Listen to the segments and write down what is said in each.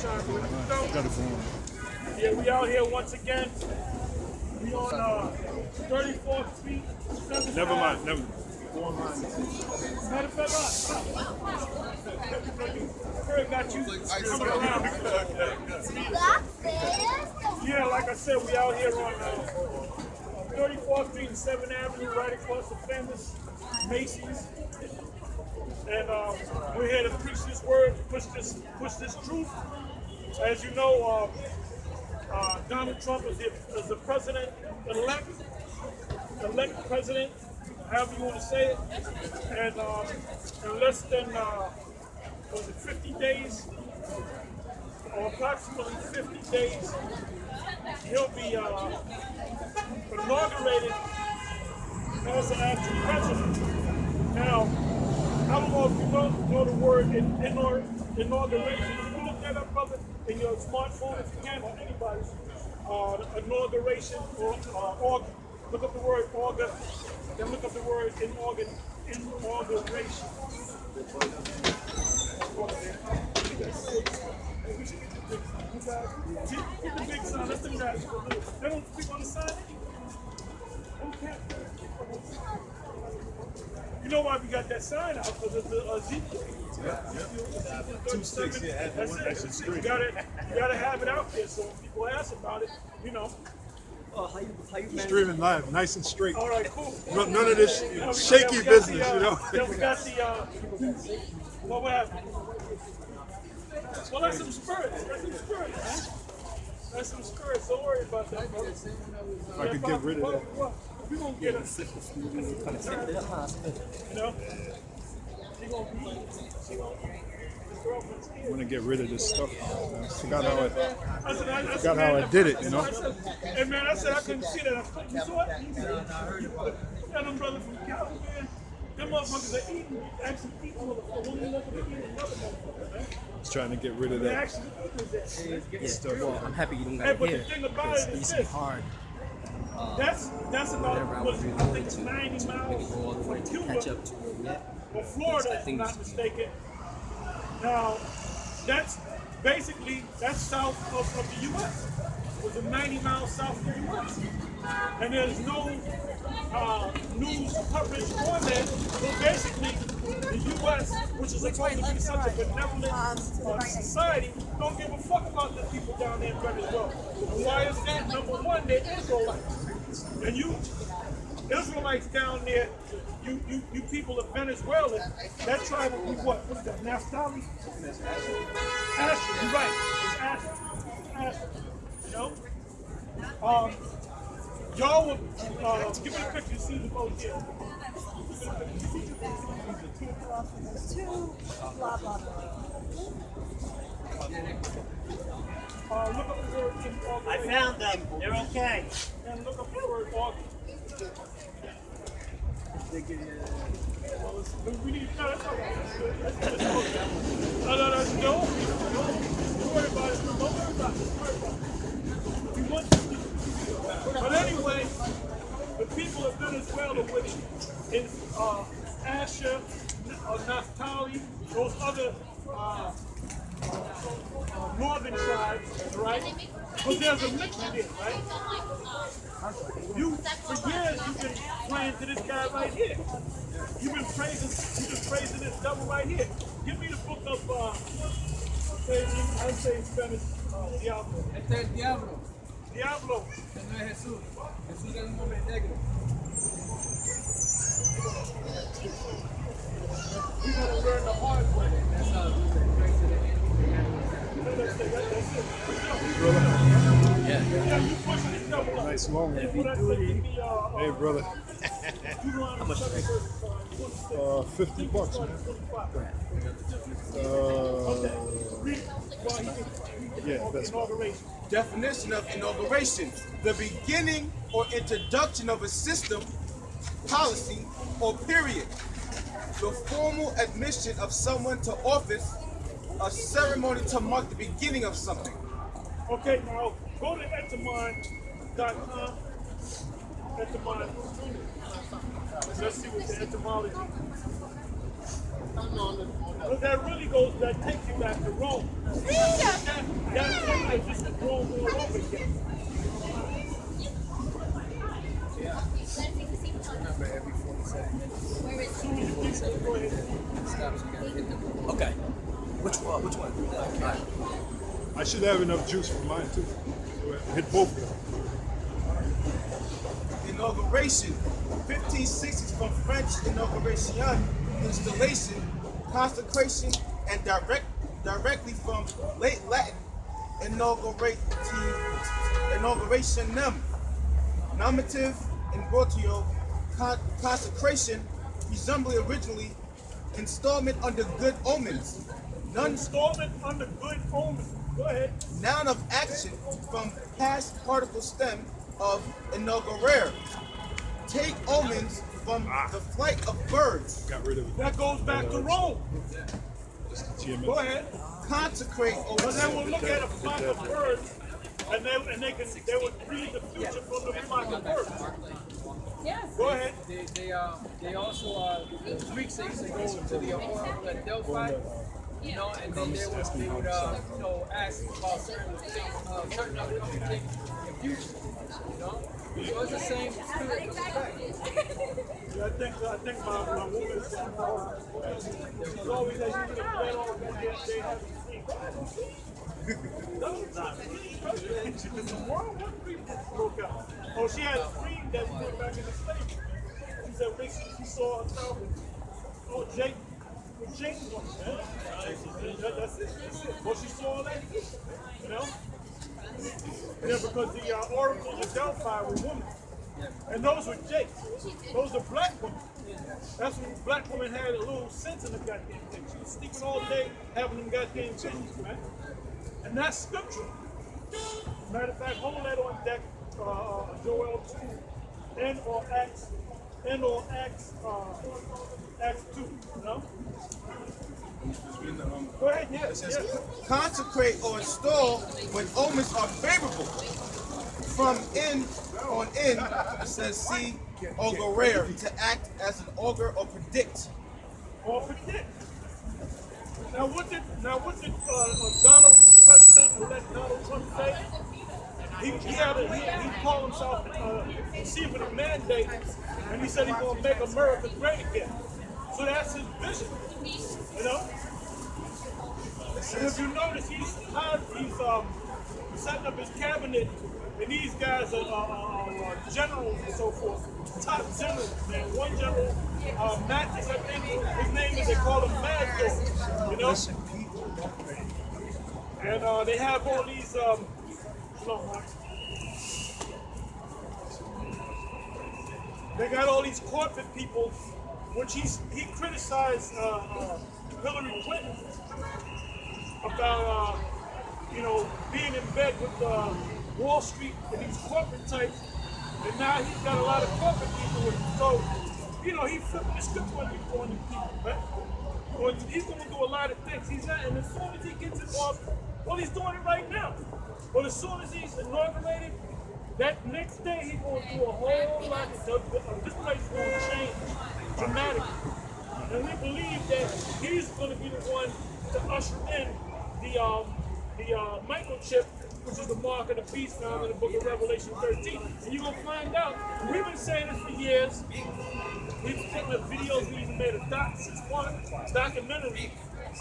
time. Got it going. Yeah, we out here once again. We on 34th Street. Never mind. Never. Matter of fact, Kurt got you coming around. Yeah, like I said, we out here on 34th Street and 7th Avenue, right across the famous Macy's. And we're here to preach this word, push this truth. As you know, Donald Trump is the president-elect president, however you want to say it. And in less than, 50 days, or approximately 50 days, he'll be inaugurated as an actual president. Now, I don't know if you know the word inauguration. Can you look that up, brother, in your smartphone if you can, or anybody's inauguration or look up the word augur, then look up the word inauguration. Get the big sign. Let's do that. They don't speak on the sign. Okay. You know why we got that sign out? Because it's the Ezekiel. Ezekiel 37. That's it. You gotta have it out there so when people ask about it, you know. How you Streaming live, nice and straight. All right, cool. None of this shaky business, you know. Then we got the, what happened? Well, that's some spirits. That's some spirits. Don't worry about that, brother. If I could get rid of that. We're going to get it. You know? I'm gonna get rid of this stuff. I forgot how I did it, you know. Hey man, I said I couldn't see that. You saw it? Yeah, them brothers from Cali, man. Them motherfuckers are eating, actually eating one motherfucker eating another motherfucker, man. I was trying to get rid of They that actually eating that. stuff. Well, I'm happy you don't Hey, got but it the here. thing about Because it it is used to be this. hard. That's about, what, I think it's 90 miles Go all the way from to Cuba catch up to it yet. or Florida, if I'm not mistaken. Now, that's basically, that's south of the U.S. It was 90 miles south of the U.S. And there's no news coverage on that. So basically, the U.S., which is supposed to be such a benevolent society, don't give a fuck about the people down there in Venezuela. And why is that? Number one, they're Israelites. And you Israelites down there, you people of Venezuela, that tribe will be what? What's that? Naphtali? Asher, you're right. It's Asher. You know? Y'all would give me a picture, see the boat here. Look up the word inauguration. I found them. They're okay. And look up the word augur. We need to that's all right. No. Don't worry about it. Don't worry about it. We want to. But anyway, the people of Venezuela, which is Asher, Naphtali, those other northern tribes, right? But there's a mixture there, right? For years, you've been praying to this guy right here. You've been praising this devil right here. Give me the book of, I say in Spanish, Diablo. Este es el diablo, Diablo. que no es Jesús. Jesús es un hombre negro. We gotta learn the hard way. That's how we say grace to the enemy. That's it. Yeah. Yeah, you pushing this devil up. Nice long one. What I said in the, Hey, brother. How much? $50, man. Yeah, that's fine. Definition of inauguration: the beginning or introduction of a system, policy, or period. The formal admission of someone to office, a ceremony to mark the beginning of something. Okay, now go to etamon.com. Etamon. Let's see what the etymology. But that really goes, that takes you back to Rome. Remember, every 47 minutes, 47 minutes, stops, you gotta hit them. Okay. Which one? Which one? All right. I should have enough juice for mine too. Hit both of them. Inauguration, 1560s from French inauguration, installation, consecration, and directly from late Latin inaugurationem, nominative ingrotio, consecration, presumably originally installment under good omens. Installment under good omens. Go ahead. Noun of action from past particle stem of inaugurare. Take omens from the flight of birds. Got rid of it. That goes back to Rome. GMS. Go ahead. Consecrate But omens. then we'll look at a flock of birds, and they would read the future from the flock of birds. Go ahead. They also, the Greeks, they used to go to the oracle at Delphi, you know, and then they would you know, ask about certain upcoming things in the future, you know. So it's the same spirit comes back. Yeah, I think my woman is she's always like, you can bet on what they haven't seen. The world broke out. Oh, she had a dream that we went back in the States. She said basically she saw herself and, oh, Jake, with James on it, man. That's it. Well, she saw that, you know? Yeah, because the oracles of Delphi were women. And those were Jakes. Those are black women. That's when black women had a little sense in the goddamn thing. She was sleeping all day, having them goddamn visions, man. And that's scripture. Matter of fact, hold that on deck, Joel 2, and or Acts 2, you know? Go ahead, yeah. It says consecrate or install when omens are favorable. From in on in, it says see augurare, to act as an augur or predict. Or predict. Now what did Donald, President-elect Donald Trump say? He called himself receiving a mandate, and he said he's gonna make America great again. So that's his vision, you know. And if you notice, he's setting up his cabinet, and these guys are generals and so forth, top generals, man. One general, Mattis, I think his name is, they call him Mad Dog, you know? And they have all these, they got all these corporate people, which he criticized Hillary Clinton about, you know, being in bed with Wall Street and these corporate types, and now he's got a lot of corporate people with him. So, you know, he flipped the script on these people, right? Well, he's going to do a lot of things. He's not, and as soon as he gets it off, well, he's doing it right now. But as soon as he's inaugurated, that next day he's going to do a whole lot of stuff. This place is going to change dramatically. And we believe that he's going to be the one to usher in the microchip, which is the mark of the beast found in the book of Revelation 13. And you're going to find out, we've been saying this for years. We've taken the videos, we even made a documentary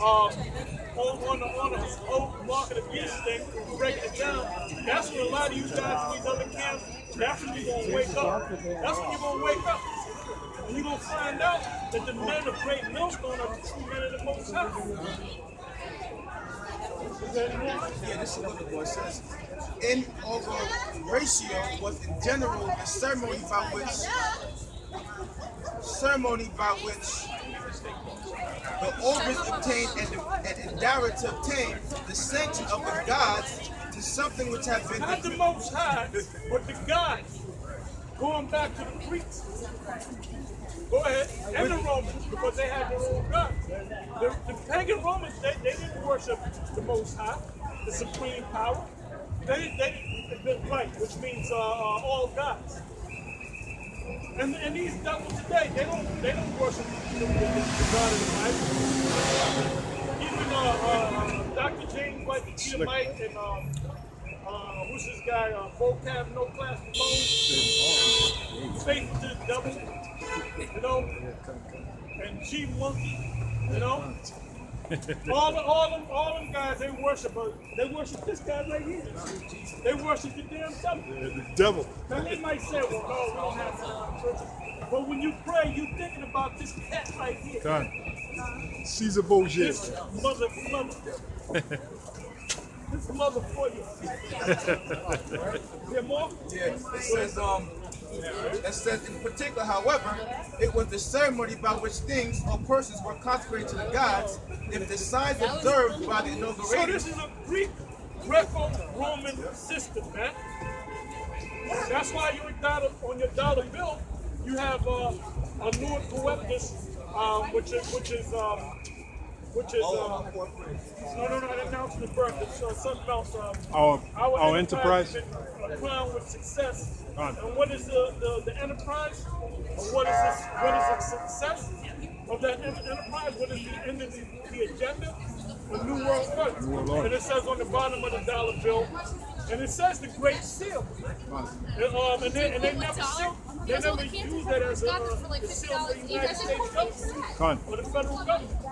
on the whole mark of the beast thing, breaking it down. That's when a lot of you guys in these other camps, that's when you're going to wake up. That's when you're going to wake up. And you're going to find out that the men of great millstone are the true men of the Most High. Yeah, this is what the boy says. Inauguratio was in general the ceremony by which the augurs obtained and endeavor to obtain the sanction of the gods to something which had been Not the Most High, but the gods. Going back to the Greeks. Go ahead. And the Romans, because they had their own gods. The pagan Romans, they didn't worship the Most High, the supreme power. Right, which means all gods. And these devils today, they don't worship the God of the Bible. Even Dr. James White, the Edomite, and who's this guy? Vocab, no class for bones. Faith to the devil, you know, and G Monkey, you know. All them guys, they worship this guy right here. They worship the damn devil. The devil. Now they might say, well, no, we don't have to churches. But when you pray, you thinking about this cat right here. Done. Caesar Borgia. This mother. This mother for you. There more? Yeah, it says in particular, however, it was the ceremony by which things or persons were consecrated to the gods if the signs observed by the So inauguration. this is a Greek Greco-Roman system, man. That's why on your dollar bill, you have a Lord Coeptus, which is no, I announced the birth. It's something else. Our enterprise. Crowned with success. Right. And what is the enterprise? Or what is this? What is the success of that enterprise? What is the end of the agenda? The New World Order. New World Order. And it says on the bottom of the dollar bill, and it says the Great Seal. And they never use that as a seal for the United States government or the federal government.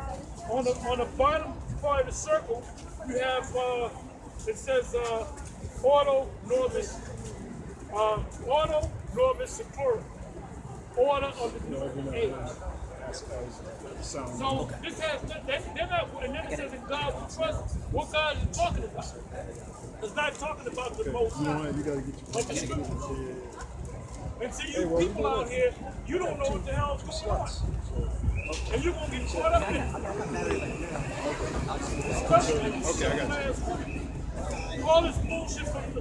On the bottom part of the circle, you have it says Ordo Norvis Secura, Order of the New Age. So this has they're not, and then it says in God we trust. What God is he talking about? It's not talking about the most You know what? You gotta get your and see you people out here, you don't know what the hell's going on. And you're gonna get caught up in it. Especially I got you. all this bullshit from the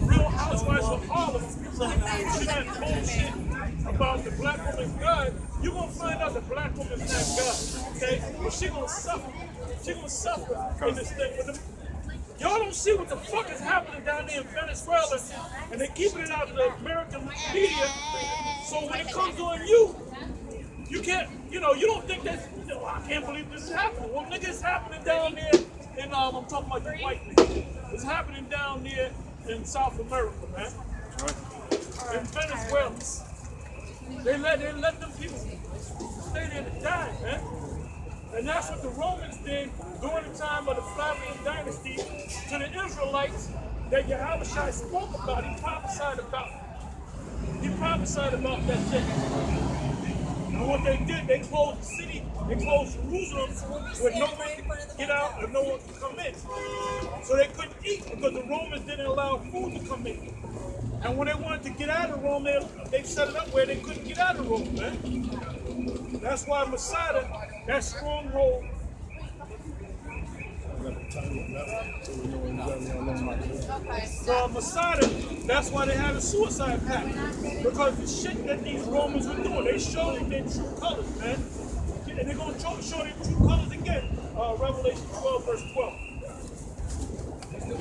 Real Housewives of Harlem. She that bullshit about the black woman's God. You're gonna find out the black woman's not God. Okay? But she gonna suffer. She gonna suffer in this thing with them. Y'all don't see what the fuck is happening down there in Venezuela, and they're keeping it out of the American media. So when it comes on you, you can't, you don't think that's, I can't believe this is happening. Well, nigga, it's happening down there in, I'm talking about the white man. It's happening down there in South America, man. In Venezuela. They let them people stay there to die, man. And that's what the Romans did during the time of the Flavian dynasty to the Israelites that Yahushua spoke about. He prophesied about that thing. And what they did, they closed the city, they closed Jerusalem where no one could get out and no one could come in. So they couldn't eat because the Romans didn't allow food to come in. And when they wanted to get out of Rome, they set it up where they couldn't get out of Rome, man. That's why Masada, that stronghold. So Masada, that's why they had a suicide pact. Because the shit that these Romans were doing, they showed their true colors, man. And they're going to show their true colors again. Revelation 12, verse 12.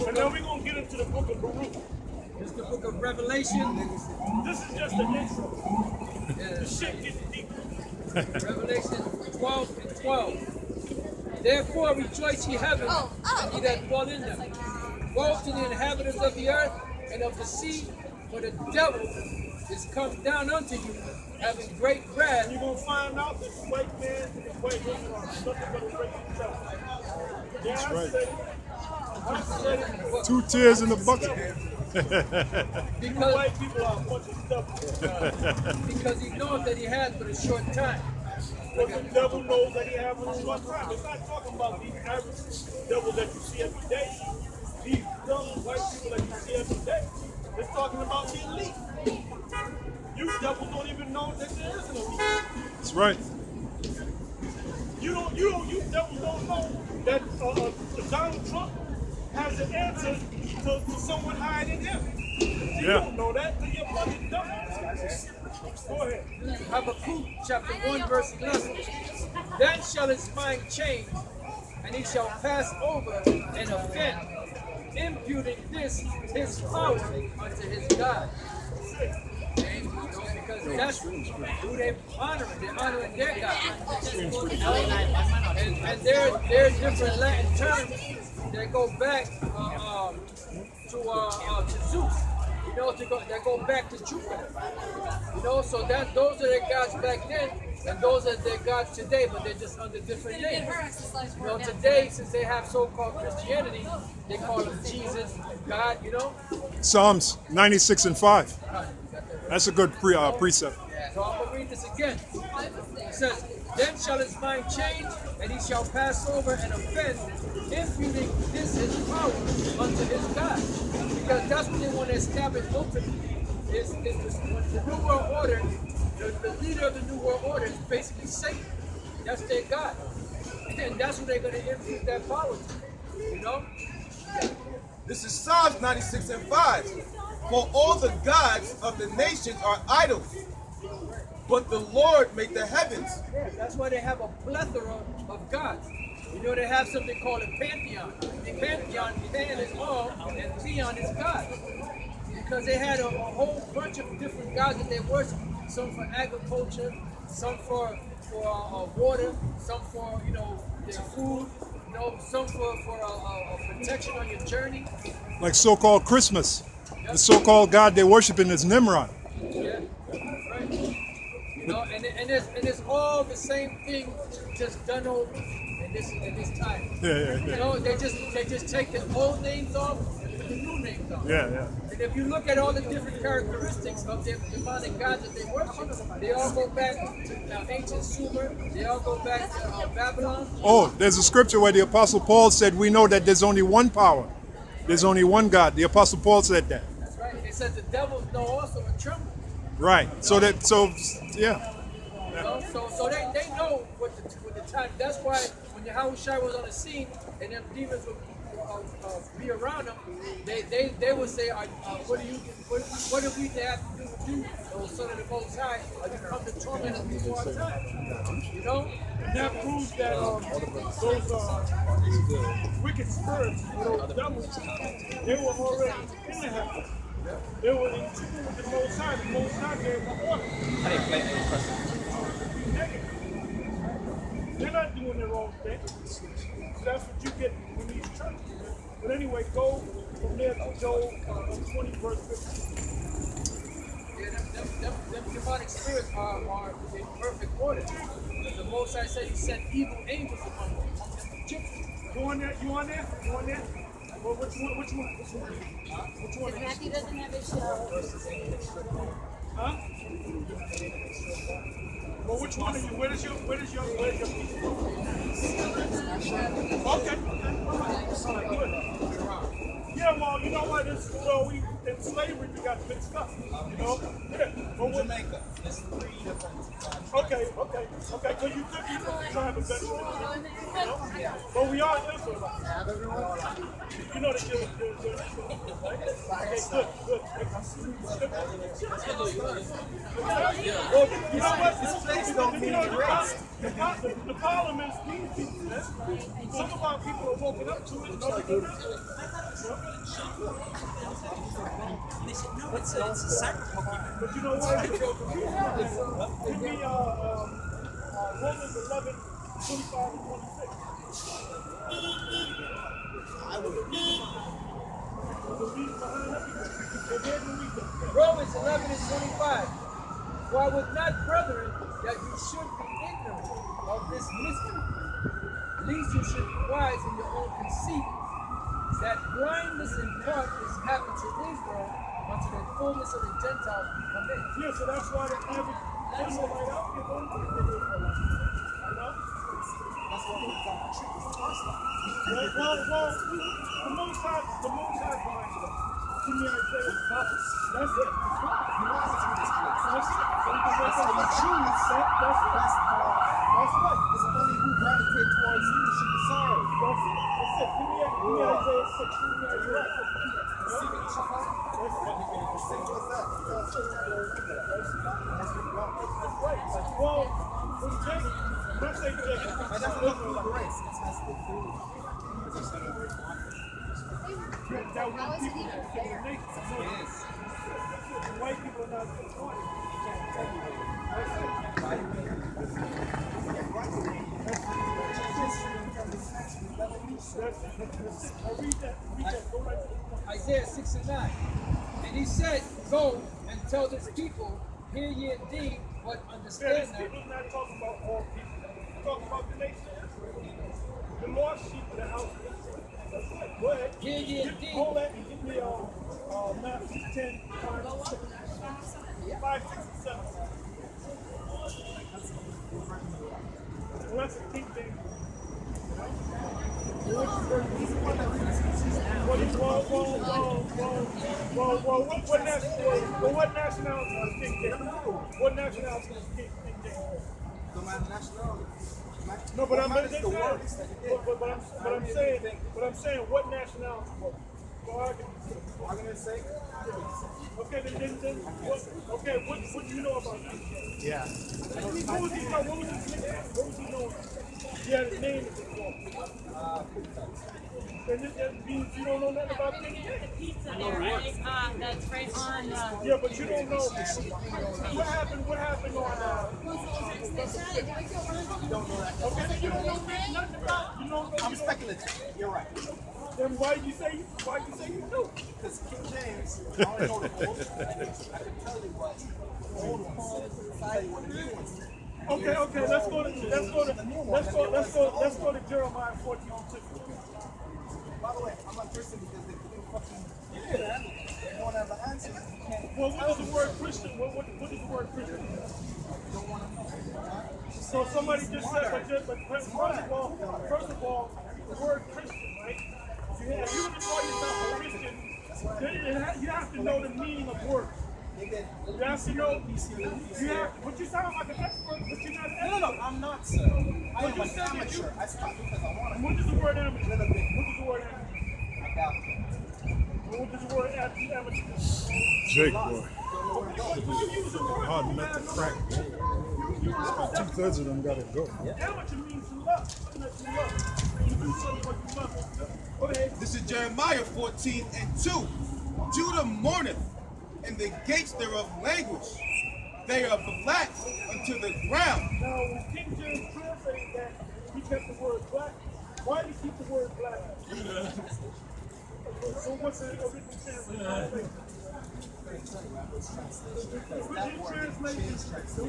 And then we're going to get into the book of Baruch. This is the book of Revelation. This is just the intro. The shit gets deep. Revelation 12 and 12. Therefore rejoice ye heaven, and ye that dwell in them. Woe to the inhabitants of the earth and of the sea, for the devil is come down unto you, having great wrath. You're going to find out that the white man and white women are nothing but a great themselves. Yeah, I said it. 2 tears in the bucket. Because, White people are a bunch of stuff. because he knows that he has but a short time. But the devil knows that he has a short time. It's not talking about these average devils that you see every day. These dumb white people that you see every day. It's talking about the elite. You devils don't even know that there is an elite. That's right. You devils don't know that Donald Trump has an answer to someone higher than him. You don't know that because you're fucking dumb. Go ahead. Habakkuk chapter 1 verse 11. Then shall his mind change, and he shall pass over and offend, imputing this his power unto his God. because that's who they honoring. They're honoring their God. And there are different Latin terms that go back to Zeus. You know, that go back to Jupiter. You know, so that those are their gods back then, and those are their gods today, but they're just under different names. You know, today, since they have so-called Christianity, they call them Jesus, God, you know. Psalms 96 and 5. That's a good precept. So I'm going to read this again. It says, then shall his mind change, and he shall pass over and offend, imputing this his power unto his God. Because that's what they want to establish ultimately. Is the New World Order, the leader of the New World Order is basically Satan. That's their God. And that's what they're going to impute that power to. You know? This is Psalms 96 and 5. For all the gods of the nations are idols, but the Lord made the heavens. Yeah, that's why they have a plethora of gods. You know, they have something called a pantheon. The pantheon, pan is all, and theon is God. Because they had a whole bunch of different gods that they worship. Some for agriculture, some for water, some for, you know, their food, you know, some for protection on your journey. Like so-called Christmas. The so-called God they're worshiping is Nimrod. Yeah, right. You know, and it's all the same thing, just done over in this time. Yeah. You know, they just take the old names off and put the new names on. Yeah. And if you look at all the different characteristics of their demonic gods that they worship, they all go back to ancient Sumer. They all go back to Babylon. Oh, there's a scripture where the Apostle Paul said, we know that there's only one power. There's only one God. The Apostle Paul said that. That's right. It says the devils know also and tremble. Right. So yeah. You know? So they know what the time. That's why when Yahushua was on the scene and them demons would be around them, they would say, what do we have to do with you, O Son of the Most High? Are you come to torment us before our time? You know? And that proves that those wicked spirits, those devils, they were already in the heavens. They were in tune with the Most High. The Most High gave them order. They're not doing their own thing. So that's what you get in these churches. But anyway, go from there to Job 20, verse 15. Yeah, them demonic spirits are in perfect order. The Most High said he sent evil angels among them. You on there? Well, which one? Because Matthew doesn't have his show. Huh? Well, which one are you? Where does your piece go? Okay. All right, good. Yeah, well, you know what? We in slavery we got mixed up. You know? Yeah. But Jamaica. There's 3 different Okay. So you could be from the tribe of Benjamin. You know? But we are Israelites. You know that you're right? Okay, good. Well, you know what? This place don't mean race. The problem is these people, man. Some of our people are woken up to it. It's a sacrifice. But you know what? Give me Romans 11, 25 and 26. I will read behind everything. Romans 11 and 25. For I would not, brethren, that you should be ignorant of this mystery, lest you should be wise in your own conceit, that blindness in part is happened to Israel until the fullness of the Gentiles be come in. Yeah, so that's why the average Israelite out here don't think they're Israelites. You know? That's why we got tricked us like. Well, the Most High behind it. Give me Isaiah. That's it. That's it. That's how you choose. That's it. That's right. It's only who gravitate towards you should be sorry. That's it. Give me Isaiah 6. Give me Isaiah 6. That's right. Well, let's say Jake. And that's not through the race. That's through that white people from the nation. Yes. White people are not good. Read that. Go right to the Isaiah 6 and 9. And he said, go and tell this people, hear ye indeed, but Yeah, understand this not. people not talking about all people. He's talking about the nation of Israel. The lost sheep of the house of Israel. That's it. Go ahead. Hear ye indeed. Hold that and give me Matthew 10, 5, 6, and 7. Well, that's a King James. What nationality is King James? What nationality is King James? No matter nationality. No, but I'm the words that he did. but I'm saying, what nationality was it? For argument's sake. I'm gonna say, Okay, then what do you know about that? yeah. What was he known? What was he known? He had his name in his book. And that means you don't know nothing about King James. Pizza there, right? That's right on. Yeah, but you don't know what happened. What happened on? You don't know that. Okay, you don't know nothing about. You don't know. I'm speculative. You're right. Then why you say you do? Because King James, I only know the old. I can tell you what the old ones. Tell you what the new ones. Okay. Let's go to Jeremiah 14:2. By the way, I'm not Christian because they couldn't fucking they don't have the answers. You can't. Well, what is the word Christian? What is the word Christian? Don't want to know. So somebody just said, but first of all, the word Christian, right? If you want to call yourself a Christian, then you have to know the meaning of words. You have to know. But you sound like an expert, but you're not an expert. No, I'm not, sir. I am an amateur. I stopped because I want to. What is the word amateur? Little bit. What is the word amateur? I doubt it. What does the word amateur? Jake, boy. When you use the word Hard nut to crack. About 2/3 of them gotta go. amateur means to love. Something that you love. You do something what you love. Go ahead. This is Jeremiah 14:2. Judah mourneth, and the gates thereof languish. They are black unto the ground. Now, when King James translated that, he kept the word black. Why did he keep the word black? So what's the original translation? The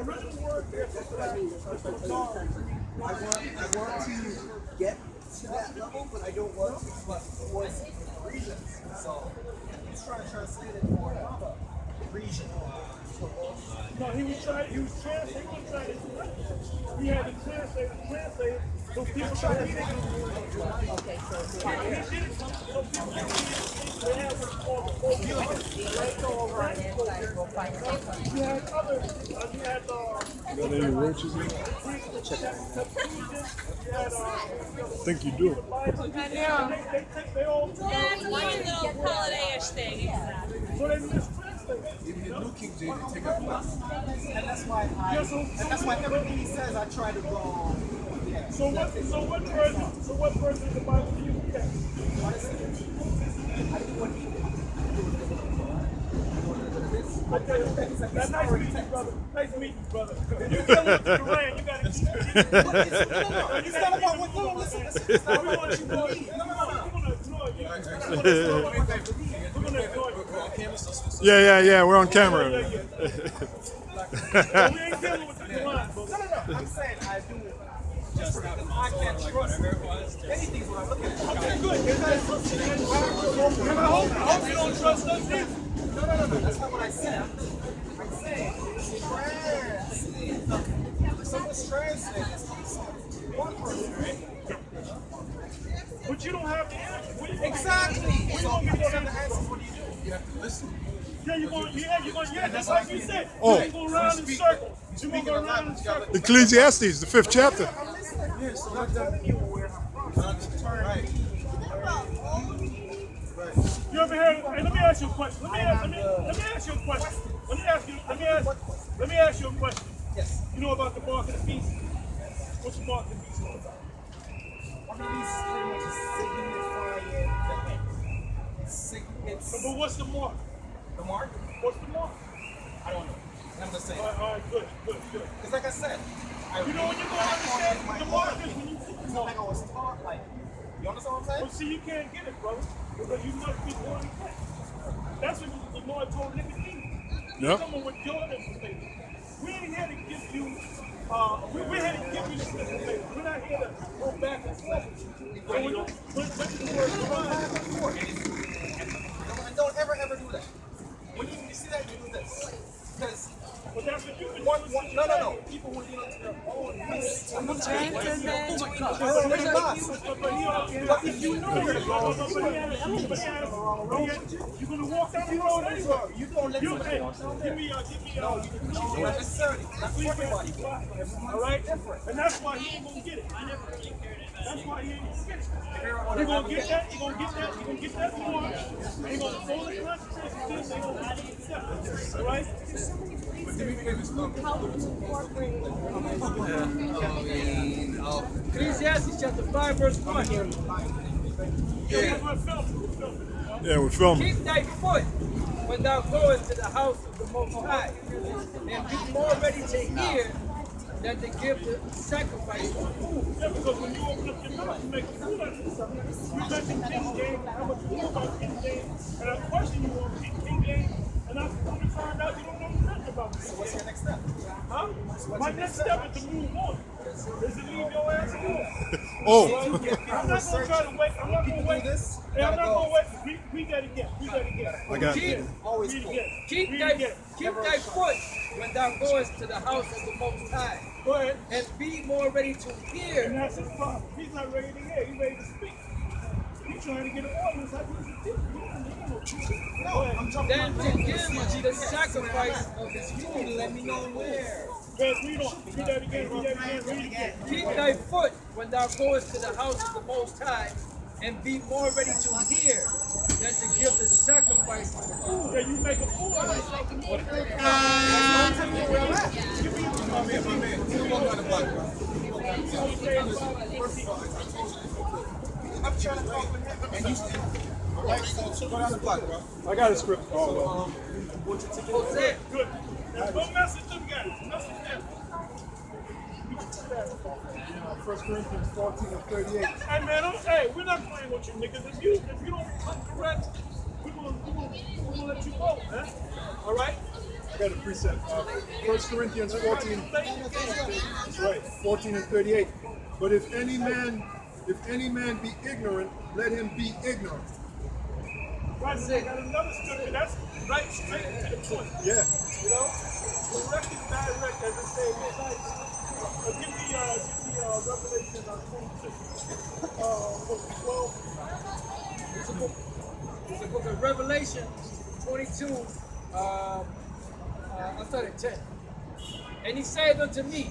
original word there for black is dark. I want to get to that level, but I don't want to. But it was regions, so he's trying to translate it for another region. No, he was translating. He had to translate it. So people tried to think Okay, so he did it. So people they had what's called the you had other, you had Got any roaches in it? I think you do. they all yeah, it's a weird little holiday-ish thing. so they mistranslate. Even the New King James take up less. And that's why everything he says I try to go. Yeah. So what version of the Bible do you get? I do what he did. That's nice meeting you, brother. Nice meeting you, brother. You dealing with the Quran, you gotta keep it. It's not about what you listen. It's not about what you believe. We're gonna ignore you. We're gonna ignore you. Yeah, we're on camera. We ain't dealing with the Quran, bro. No. I'm saying I do it just because I can't trust anything when I look at it. Okay, good. And I hope you don't trust us either. No. That's not what I said. I'm saying translate. Someone's translating one person, right? But you don't have the answer. Exactly. So if you don't have the answers, what do? You have to listen. Yeah, you're going, just like you said. Oh. You're going to go around in circles. You're going to go around in circles. Ecclesiastes, the 5th chapter. Yeah, so let them right. You ever heard? Hey, let me ask you a question. Let me ask you a question. Let me ask you a question. Yes. You know about the mark of the beast? What's the mark of the beast all about? One of these is pretty much signifying the end. It's But what's the mark? the mark. What's the mark? I don't know. I'm just saying. All right, good. Because like I said, You know when you're going to understand the market when you it's not like I was taught, like, you understand what I'm saying? But see, you can't get it, brother, because you must be born again. That's what the Lord told Nicodemus. He's Yep. coming with your information. We ain't here to give you, we're here to give you this information. We're not here to go back and forth with you. So when you put the word divine, And don't ever do that. When you see that, you do this. Because but that's what you've been doing. no. People who deal into their own mess. I'm not saying But if you know where to go, you're going to walk down the road anyway. you don't let somebody Hey, else know give me not necessarily. Not for everybody. all right? And that's why he ain't gonna get it. That's why he ain't gonna get it. He gonna get that, he gonna get that more. And he gonna throw the consequences, and gonna accept it. All right? Ecclesiastes chapter 5, verse 1. Yeah, we're filming. Yeah, we're filming. Keep thy foot when thou goest to the house of the Most High, and be more ready to hear than to give the sacrifice of food. Yeah, because when you open up your mouth, you make a fool out of yourself. You mentioned King James, how much you know about King James, and I question you on King James, and I'm going to find out you don't know nothing about King What's your James. next step? Huh? My next step is to move on. Is to leave your ass alone. Oh, I'm not going to try to wait. I'm not going to wait. this, Hey, I'm not going to wait. Read that again. I got Keep, it. Always Read it full. again. keep Read thy, it again. keep thy foot when thou goest to the house of the Most High, Go ahead. and be more ready to And hear. that's his problem. He's not ready to hear. He's ready to speak. He's trying to get an audience. I think he's a No, I'm jumping Than to give the sacrifice of his food. Let me know where. Read on. Read that again. Read it again. Keep thy foot when thou goest to the house of the Most High, and be more ready to hear than to give the sacrifice of the food. Yeah, you make a fool out of yourself. My man. You walk on the block, bro. I'm trying to talk with him. And you still. Alright, so go down the block, bro. I got a script. Oh, Hosea, Good. Now go message them guys. Message them. 1 Corinthians 14 and 38. Hey man, hey, we're not playing with you niggas. If you don't come correct, we're gonna let you go, man. All right? I got a precept. 1 Corinthians 14. That's right. 14 and 38. But if any man be ignorant, let him be ignorant. Right, so I got another scripture that's right straight to the point. Yeah. You know? Direct and direct, as they say in the night. Give me Revelation 22. Verse 12. it's the book of Revelation 22. I started 10. And he said unto me,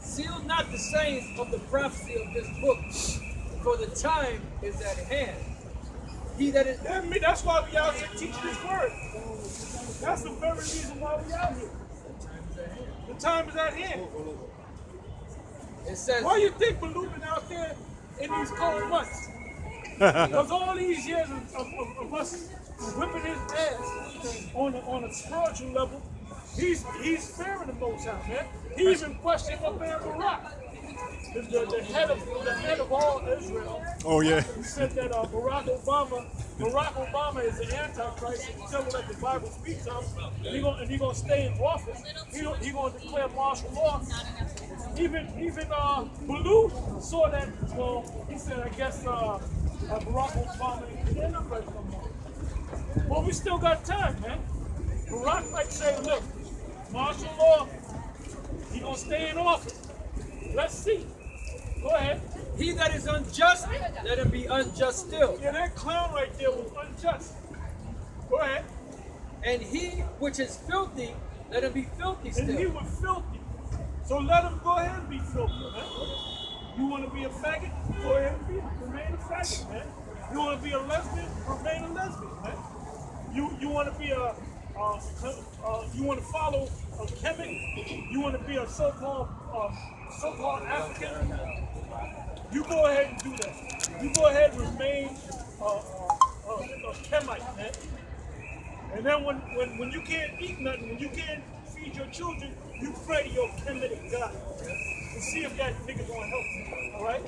seal not the sayings of the prophecy of this book, for the time is at hand. He that is That's why we out here teaching this word. That's the very reason why we out here. The time is at hand. it says, Why you think Baloo been out there in these cold months? Because all these years of us whipping his ass on a spiritual level, he's fearing the Most High, man. He even questioned up there Barack, the head of all Israel. Oh, yeah. He said that Barack Obama is the Antichrist. He tell me that the Bible speaks of, and he gonna stay in office. He gonna declare martial law. Even Baloo saw that. Well, he said, I guess Barack Obama ain't the Antichrist no more. Well, we still got time, man. Barack might say, look, martial law. He gonna stay in office. Let's see. Go ahead. he that is unjust, let him be unjust still. Yeah, that clown right there was unjust. Go ahead. And he which is filthy, let him be filthy And he still. was filthy. So let him go ahead and be filthy, man. You want to be a faggot? Go ahead and remain a faggot, man. You want to be a lesbian? Remain a lesbian, man. You want to be you want to follow a Kemet? You want to be a so-called African? You go ahead and do that. You go ahead and remain a Kemite, man. And then when you can't eat nothing, when you can't feed your children, you pray to your Kemetic God and see if that nigga gonna help you. All right?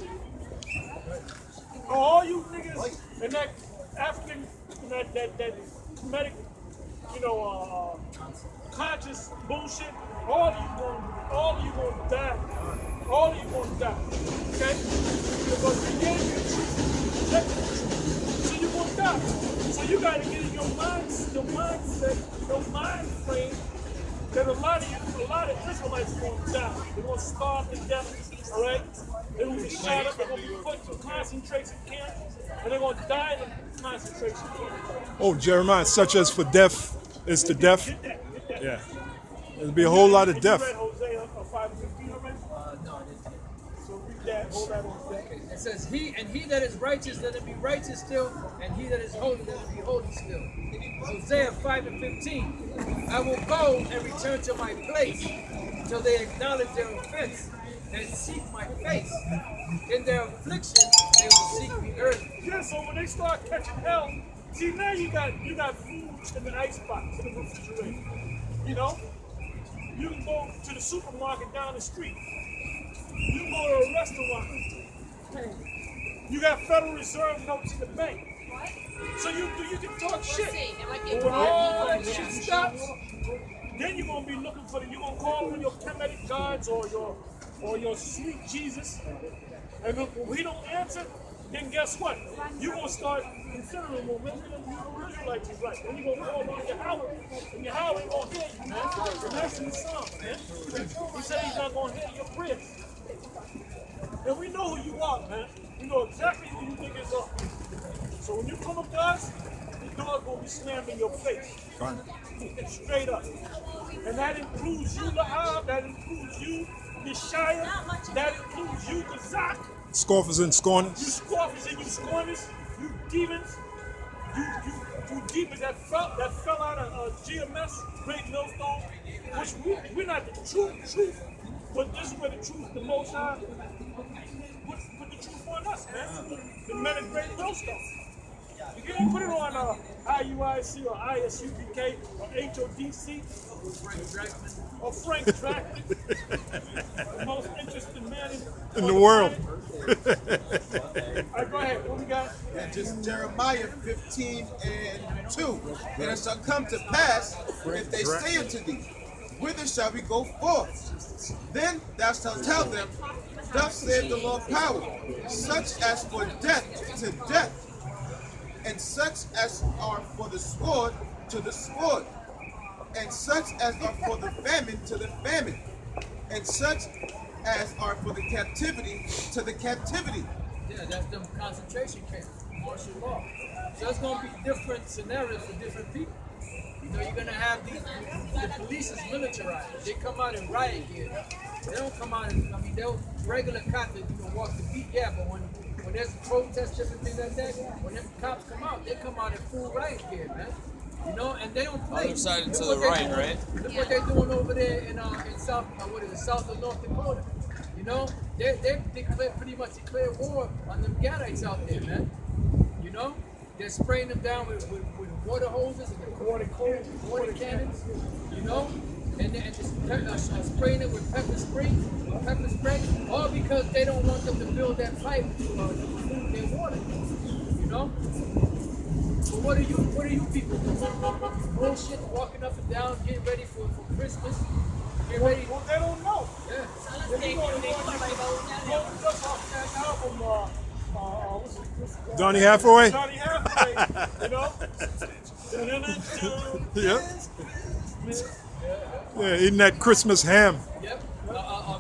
All you niggas and that African, that Kemetic, conscious bullshit, all of you gonna die. All of you gonna die. Okay? Because we gave you the truth. That's the truth. So you're gonna die. So you gotta get in your mindset, your mind frame, that a lot of Israelites are gonna die. They're gonna starve to death, all right? They're gonna be shot up, they're gonna be put in concentration camps, and they're gonna die in the concentration camp. Oh, Jeremiah, such as for death is to death. Get that. Yeah. There'll be a whole lot of You death. read Hosea 5:15 already? No, I didn't. So read that, hold that on deck. It says, he that is righteous, let him be righteous still, and he that is holy, let him be holy still. Hosea 5:15. I will go and return to my place till they acknowledge their offense and seek my face. In their affliction, they will seek me early. Yeah, so when they start catching hell, see now you got food in the icebox, in the refrigerator. You know? You can go to the supermarket down the street. You can go to a restaurant. You got Federal Reserve notes in the bank. So you can talk shit. But when all that shit stops, then you're gonna be looking for you're gonna call on your Kemetic gods or your sweet Jesus. And if he don't answer, then guess what? You're gonna start considering, well, maybe the Israelites is right. Then you're gonna call on Yahweh, and Yahweh ain't gonna hear you, man. And that's in the Psalm, man. He said he's not gonna hear your prayers. And we know who you are, man. We know exactly who you niggas are. So when you come up to us, the door gonna be slammed in your face. Straight up. And that includes you, Lahab, that includes you, Yeshaya, that includes you, Kazak. Scoffers and You scorners. scoffers and you scorners, you demons, you demons that fell out of GMS, Great Millstone, which we're not the truth, but this is where the truth, the Most High, put the truth on us, man. The men of Great Millstone. You can't put it on IUIC or ISUPK or HODC or Frank Dracula, the most interesting man In the world. All right, go ahead. What we got? And just Jeremiah 15:2. And it shall come to pass, if they say unto thee, whither shall we go forth? Then thou shalt tell them, thus saith the Lord power, such as for death to death, and such as are for the sword to the sword, and such as are for the famine to the famine, and such as are for the captivity to the captivity. Yeah, that's them concentration camps, martial law. So it's going to be different scenarios for different people. You know, you're going to have the police is militarized. They come out in riot gear. They don't come out in, they'll regular cops that walk the beat, yeah, but when there's a protest, different things like that, when them cops come out, they come out in full riot gear, man. You know, and they don't play. Other side Look to what the they right, doing- right? Look what they're doing over there in South, South or North Dakota. You know, they pretty much declare war on them Gadites out there, man. You know, they're spraying them down with water hoses and water cannons. You know, and just spraying it with pepper spray, all because they don't want them to build that pipe to move their water. You know. But what are you people doing? Bullshit, walking up and down, getting ready for Christmas. Get ready. Well, they don't know. Yeah. Donnie Hathaway? Johnny Hathaway, you know? Yep. Yeah, eating that Christmas ham. Yep.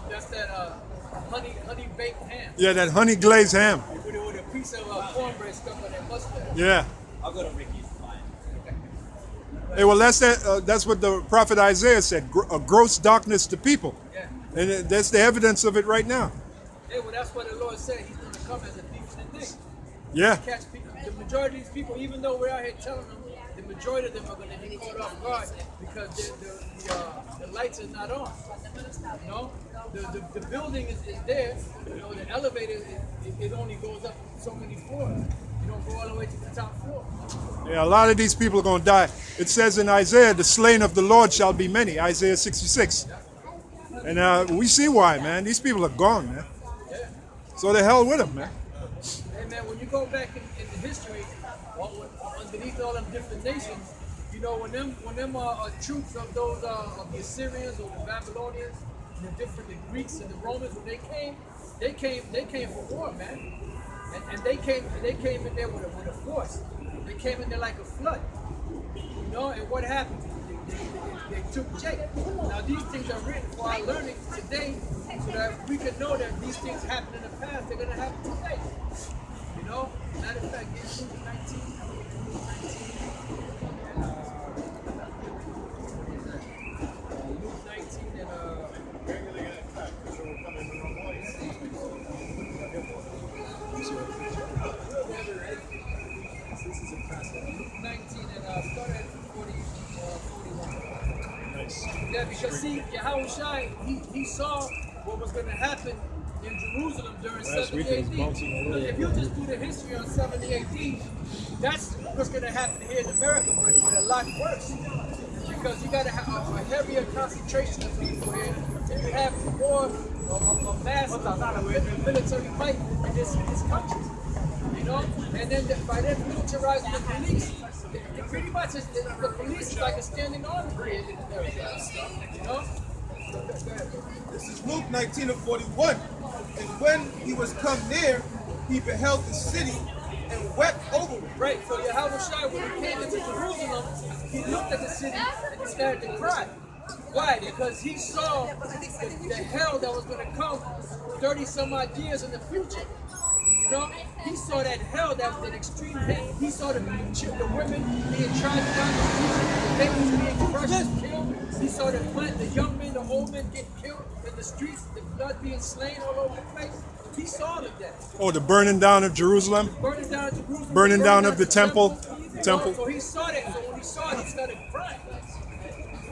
That's that honey baked ham Yeah, that honey glazed ham. with a piece of cornbread stuck on that mustache. Yeah. I'll go to Ricky's fine. Hey, well, that's what the prophet Isaiah said, a gross darkness to people. Yeah. And that's the evidence of it right now. Yeah, well, that's what the Lord said. He's going to come as a thief in the night. Yeah. Catch people. The majority of these people, even though we're out here telling them, the majority of them are going to be caught off guard because the lights are not on. You know, the building is there. You know, the elevator it only goes up so many floors. You don't go all the way the way to the top floor. Yeah, a lot of these people are going to die. It says in Isaiah, the slain of the Lord shall be many. Isaiah 66. And we see why, man. These people are gone, man. So the hell with them, man. Hey man, when you go back in the history, underneath all them different nations, you know, when them troops of those of the Assyrians or the Babylonians, and the Greeks and the Romans, when they came for war, man. And they came in there with a force. They came in there like a flood. You know, and what happened? They took Jake. Now these things are written for our learning today, so that we can know that these things happened in the past, they're gonna happen today. You know? Matter of fact, in Luke 19, Luke 19 and start at 41. Yeah, because see, Yahushua, he saw what was going to happen in Jerusalem during 70 AD. If you just do the history on 70 AD, that's what's going to happen here in America, but a lot worse. Because you got to have a heavier concentration of people here, and you have more of a mass military might in this country. You know? And then by them militarizing the police, it pretty much is the police is like a standing army here in America. You know? This is Luke 19:41. And when he was come near, he beheld the city and wept over it. Right, so Yahushua, when he came into Jerusalem, he looked at the city and he started to cry. Why? Because he saw the hell that was going to come 30 some odd years in the future. You know, he saw that hell, that was an extreme hell. He saw the women being tried down the streets, the babies being crushed and killed. He saw the young men, the old men get killed in the streets, the blood being slain all over the place. He saw the death. Oh, the burning down of Jerusalem? Burning down Jerusalem. Burning down of the temple. So he saw that. So when he saw it, he started crying.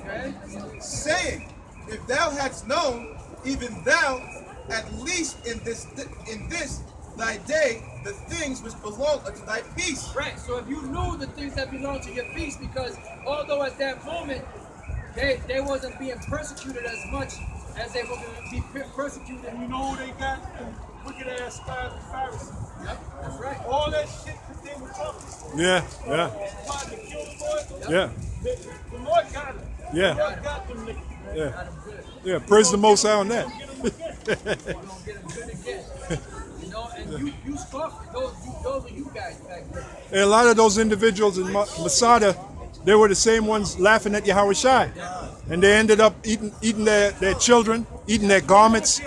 Okay? Saying, if thou hadst known, even thou, at least in this thy day, the things which belong unto thy peace. Right. So if you knew the things that belong to your peace, because although at that moment they wasn't being persecuted as much as they were going to be persecuted. And you know who they got? Wicked ass scribes and Pharisees. Yep, that's right. All that shit that they were talking. Yeah. Trying to kill the Lord. Yeah. The Lord got them. Yeah. The Lord got them niggas. Yeah. Yeah. Praise the Most High on that. You're gonna get them good again. You know, and you scoffed. Those are you guys back there. And a lot of those individuals in Masada, they were the same ones laughing at Yahushua. And they ended up eating their children, eating their garments.